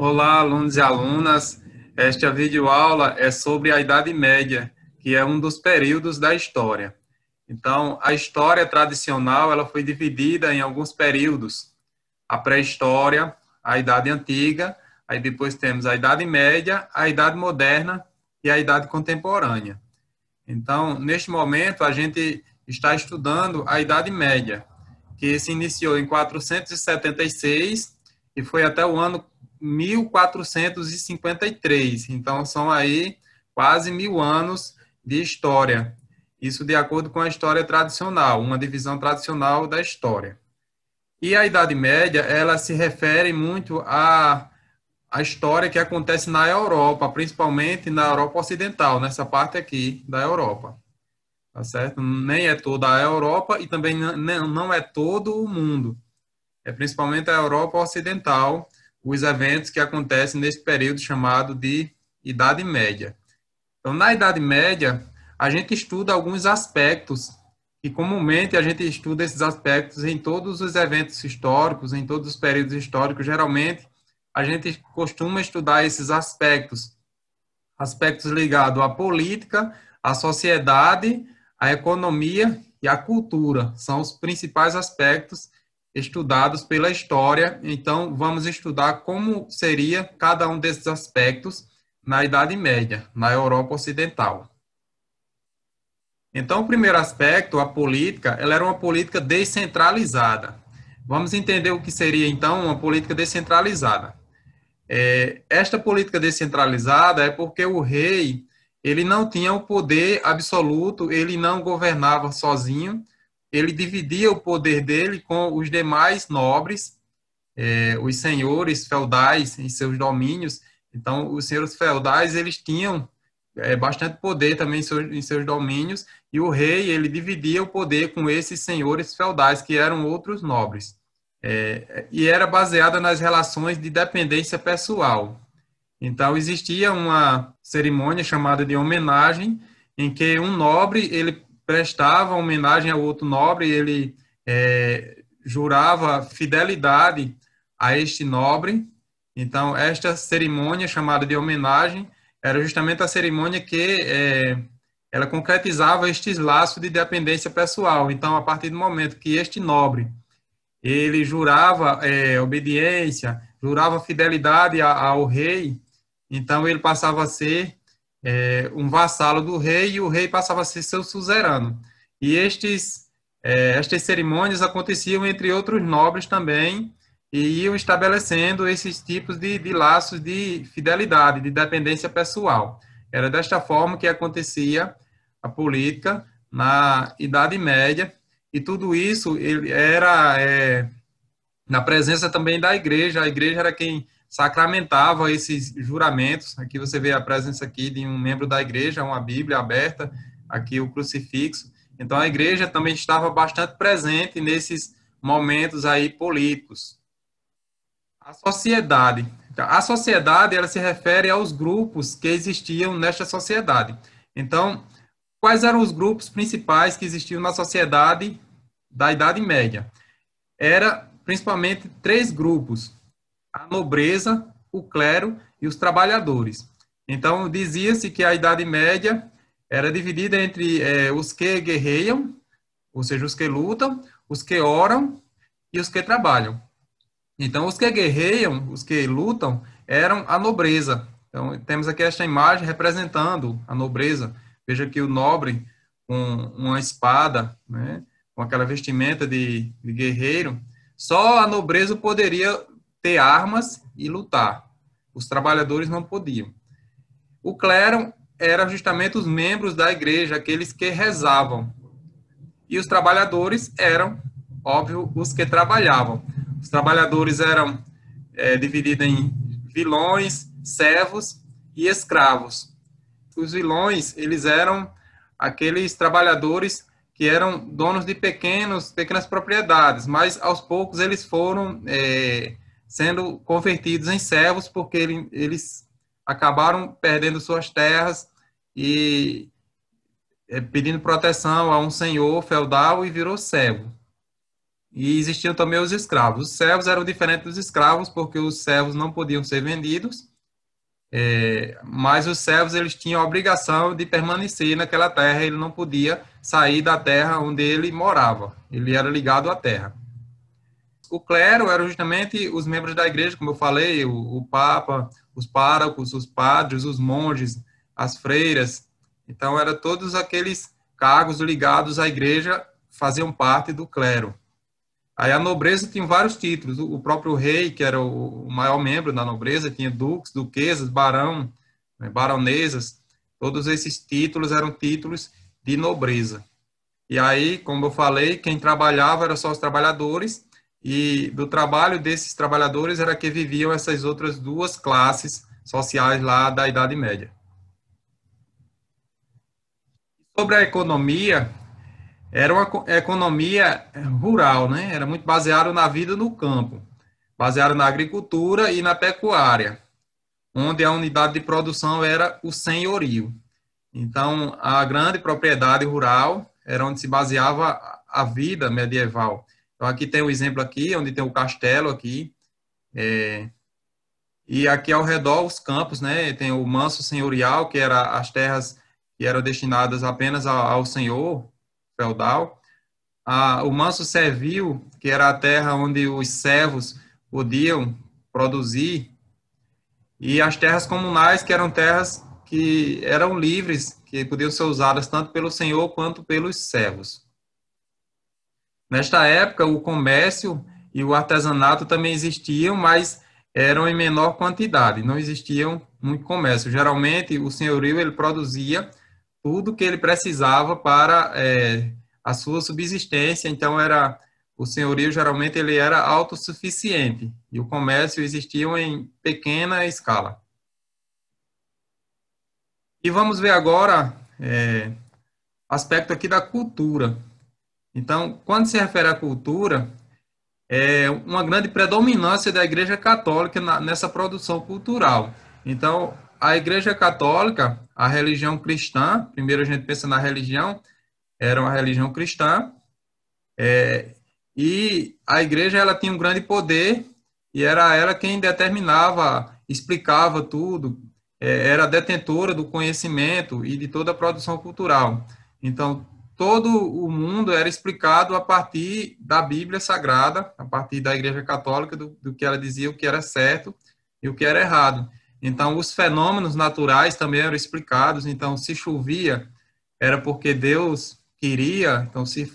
Olá, alunos e alunas. Esta videoaula é sobre a Idade Média, que é um dos períodos da história. Então, a história tradicional ela foi dividida em alguns períodos. A pré-história, a Idade Antiga, aí depois temos a Idade Média, a Idade Moderna e a Idade Contemporânea. Então, neste momento, a gente está estudando a Idade Média, que se iniciou em 476 e foi até o ano 1453. Então, são aí quase 1000 anos de história. Isso de acordo com a história tradicional, uma divisão tradicional da história. E a Idade Média, ela se refere muito à história que acontece na Europa, principalmente na Europa Ocidental, nessa parte aqui da Europa. Tá certo? Nem é toda a Europa e também não é todo o mundo. É principalmente a Europa Ocidental, os eventos que acontecem nesse período chamado de Idade Média. Então, na Idade Média, a gente estuda alguns aspectos e comumente a gente estuda esses aspectos em todos os eventos históricos, em todos os períodos históricos. Geralmente, a gente costuma estudar esses aspectos, aspectos ligados à política, à sociedade, à economia e à cultura. São os principais aspectos estudados pela história. Então, vamos estudar como seria cada um desses aspectos na Idade Média, na Europa Ocidental. Então, o primeiro aspecto, a política, ela era uma política descentralizada. Vamos entender o que seria, então, uma política descentralizada. Esta política descentralizada é porque o rei ele não tinha o poder absoluto, ele não governava sozinho, ele dividia o poder dele com os demais nobres, os senhores feudais em seus domínios. Então, os senhores feudais eles tinham bastante poder também em seus domínios, e o rei ele dividia o poder com esses senhores feudais, que eram outros nobres. E era baseada nas relações de dependência pessoal. Então, existia uma cerimônia chamada de homenagem, em que um nobre ele prestava homenagem ao outro nobre, ele jurava fidelidade a este nobre. Então, esta cerimônia chamada de homenagem era justamente a cerimônia que ela concretizava estes laços de dependência pessoal. Então, a partir do momento que este nobre ele jurava obediência, jurava fidelidade ao rei, então ele passava a ser um vassalo do rei e o rei passava a ser seu suzerano. E estas cerimônias aconteciam entre outros nobres também e iam estabelecendo esses tipos de laços de fidelidade, de dependência pessoal. Era desta forma que acontecia a política na Idade Média, e tudo isso ele era na presença também da igreja. A igreja era quem sacramentava esses juramentos. Aqui você vê a presença aqui de um membro da igreja, uma Bíblia aberta, aqui o crucifixo. Então a igreja também estava bastante presente nesses momentos aí políticos. A sociedade ela se refere aos grupos que existiam nesta sociedade. Então, quais eram os grupos principais que existiam na sociedade da Idade Média? Era principalmente três grupos: a nobreza, o clero e os trabalhadores. Então, dizia-se que a Idade Média era dividida entre os que guerreiam, ou seja, os que lutam, os que oram e os que trabalham. Então, os que guerreiam, os que lutam, eram a nobreza. Então, temos aqui esta imagem representando a nobreza. Veja que o nobre com uma espada, né, com aquela vestimenta de guerreiro, só a nobreza poderia ter armas e lutar. Os trabalhadores não podiam. O clero era justamente os membros da igreja, aqueles que rezavam. E os trabalhadores eram, óbvio, os que trabalhavam. Os trabalhadores eram divididos em vilões, servos e escravos. Os vilões, eles eram aqueles trabalhadores que eram donos de pequenas propriedades, mas aos poucos eles foram sendo convertidos em servos, porque eles acabaram perdendo suas terras e pedindo proteção a um senhor feudal e virou servo. e existiam também os escravos. Os servos eram diferentes dos escravos, porque os servos não podiam ser vendidos, mas os servos eles tinham a obrigação de permanecer naquela terra, ele não podia sair da terra onde ele morava, ele era ligado à terra. O clero eram justamente os membros da igreja, como eu falei, o papa, os párocos, os padres, os monges, as freiras. Então, eram todos aqueles cargos ligados à igreja faziam parte do clero. Aí a nobreza tinha vários títulos. O próprio rei, que era o maior membro da nobreza, tinha duques, duquesas, barão, né, baronesas. Todos esses títulos eram títulos de nobreza. E aí, como eu falei, quem trabalhava eram só os trabalhadores, e do trabalho desses trabalhadores era que viviam essas outras duas classes sociais lá da Idade Média. Sobre a economia, era uma economia rural, né? Era muito baseado na vida no campo, baseado na agricultura e na pecuária, onde a unidade de produção era o senhorio. Então, a grande propriedade rural era onde se baseava a vida medieval. Então, aqui tem um exemplo aqui, onde tem o castelo aqui, e aqui ao redor os campos, né? Tem o manso senhorial, que era as terras que eram destinadas apenas ao senhor feudal. O manso servil, que era a terra onde os servos podiam produzir, e as terras comunais, que eram terras que eram livres, que podiam ser usadas tanto pelo senhor quanto pelos servos. Nesta época, o comércio e o artesanato também existiam, mas eram em menor quantidade, não existiam muito comércio. Geralmente, o senhorio ele produzia tudo que ele precisava para a sua subsistência, então o senhorio geralmente ele era autossuficiente e o comércio existia em pequena escala. E vamos ver agora aspecto aqui da cultura. Então, quando se refere à cultura, é uma grande predominância da Igreja Católica nessa produção cultural. Então, a Igreja Católica, a religião cristã, primeiro a gente pensa na religião, era uma religião cristã, e a igreja ela tinha um grande poder e era ela quem determinava, explicava tudo, era detentora do conhecimento e de toda a produção cultural. Então, todo o mundo era explicado a partir da Bíblia Sagrada, a partir da Igreja Católica, do que ela dizia, o que era certo e o que era errado. Então, os fenômenos naturais também eram explicados. Então, se chovia, era porque Deus queria. Então, se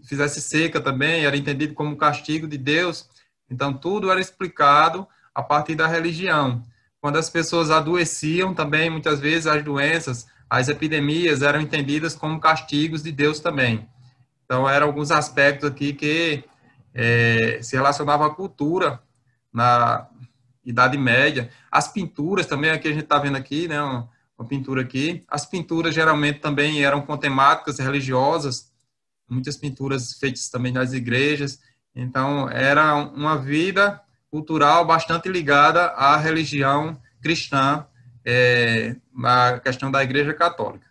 fizesse seca também, era entendido como castigo de Deus. Então, tudo era explicado a partir da religião. Quando as pessoas adoeciam também, muitas vezes as doenças, as epidemias eram entendidas como castigos de Deus também. Então, eram alguns aspectos aqui que se relacionavam à cultura na Idade Média. As pinturas também, aqui a gente está vendo aqui, né, uma pintura aqui. As pinturas geralmente também eram com temáticas religiosas, muitas pinturas feitas também nas igrejas. Então, era uma vida cultural bastante ligada à religião cristã, na questão da Igreja Católica.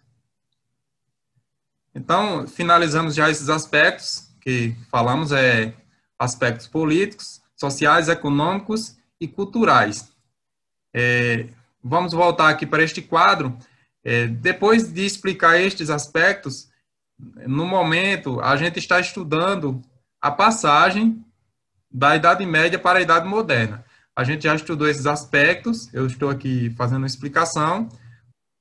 Então, finalizamos já esses aspectos que falamos, aspectos políticos, sociais, econômicos e culturais. Vamos voltar aqui para este quadro. Depois de explicar estes aspectos, no momento, a gente está estudando a passagem da Idade Média para a Idade Moderna. A gente já estudou esses aspectos, eu estou aqui fazendo uma explicação,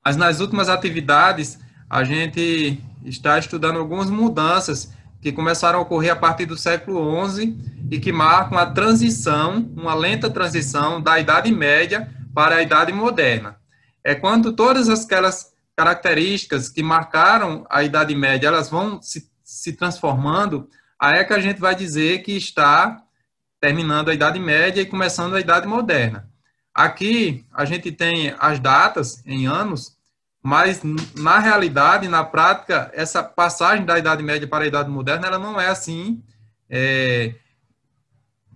mas nas últimas atividades, a gente está estudando algumas mudanças que começaram a ocorrer a partir do século XI e que marcam a transição, uma lenta transição da Idade Média para a Idade Moderna. É quando todas aquelas características que marcaram a Idade Média, elas vão se transformando, aí é que a gente vai dizer que está terminando a Idade Média e começando a Idade Moderna. Aqui a gente tem as datas em anos, mas na realidade, na prática, essa passagem da Idade Média para a Idade Moderna, ela não é assim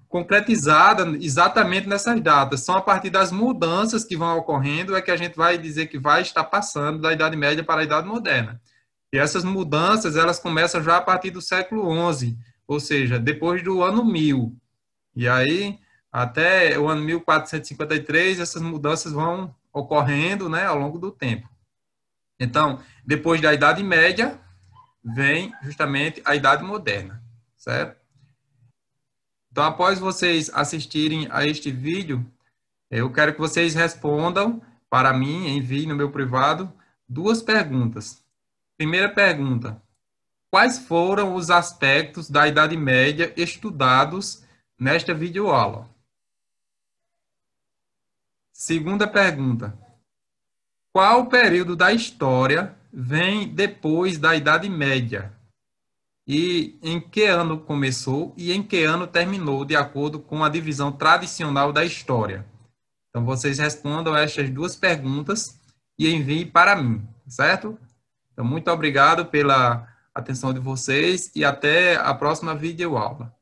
concretizada exatamente nessas datas. São a partir das mudanças que vão ocorrendo é que a gente vai dizer que vai estar passando da Idade Média para a Idade Moderna. E essas mudanças, elas começam já a partir do século XI, ou seja, depois do ano 1000. E aí, até o ano 1453, essas mudanças vão ocorrendo, né, ao longo do tempo. Então, depois da Idade Média, vem justamente a Idade Moderna, certo? Então, após vocês assistirem a este vídeo, eu quero que vocês respondam para mim, enviem no meu privado, 2 perguntas. Primeira pergunta: quais foram os aspectos da Idade Média estudados nesta videoaula? Segunda pergunta: qual período da história vem depois da Idade Média? E em que ano começou e em que ano terminou, de acordo com a divisão tradicional da história? Então, vocês respondam estas 2 perguntas e enviem para mim, certo? Então, muito obrigado pela atenção de vocês e até a próxima videoaula.